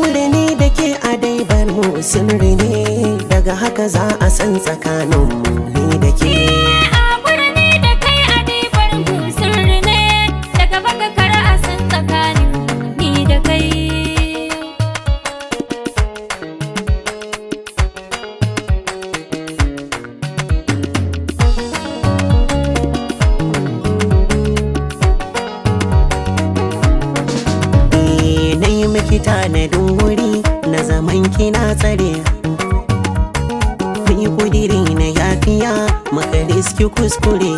haƙuri ni da ke a dai bar mu sirri ne, daga haka za a san tsakaninmu ni da ke. Miki tanadin wuri na zaman kina tsare, mu yi kudiri na yafiya muka riski kuskure,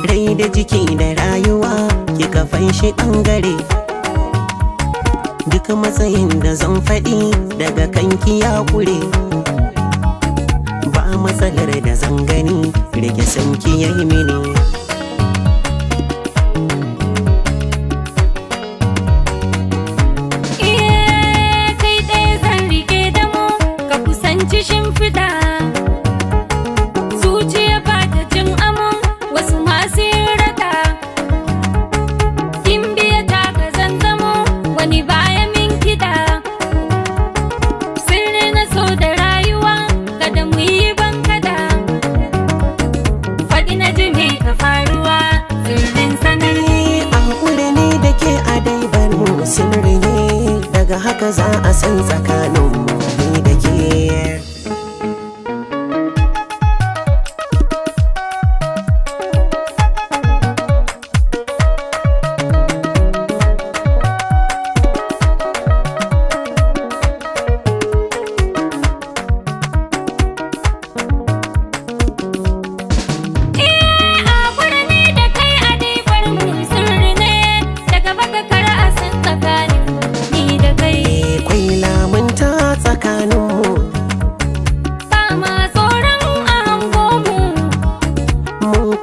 rai da jiki da rayuwa kika fanshi ɓangare, duk matsayin da zan faɗi daga kanki ya kure, ba matsalar da zan gani rike sanki yayi mini. Zuciya ba ta jin amon wasu masu raka, kin biya ta ka zanzamo wani baya min kiɗa, sirri na so da rayuwa kada mu yi bankada, faɗi na ji me ka faruwa sirrin sanarwa. Haƙuri ne da ke a dai bar mu sirri ne, daga haka za a san tsakaninmu ni da ke.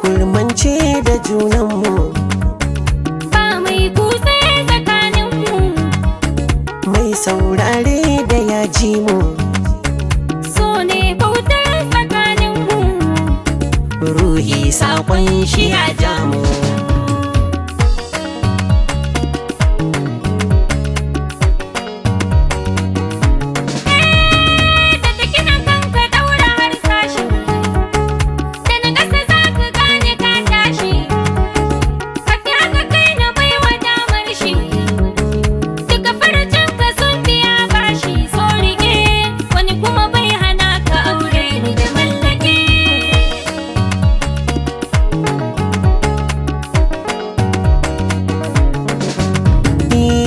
Kurmance da junanmu, ba mai kutse tsakaninmu, mai saurare da ya ji mu, so ne bautar tsakaninmu, ruhi saƙon shi ya ja mu.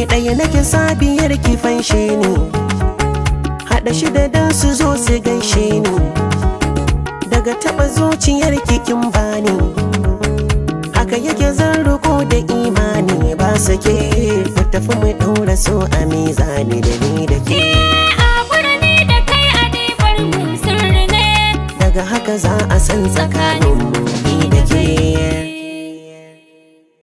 Ɗaya nake sabiyar ki fanshe ni, haɗa shida dan su zo su gaishe ni, daga taɓa zuciyar kin bani, haka yake zan riko da imani, ba sake mu tafi mu ɗaura so a mizani da ni da ke. Haƙuri ne da kai a dai bar mu sirri ne, daga haka za a san tsakanin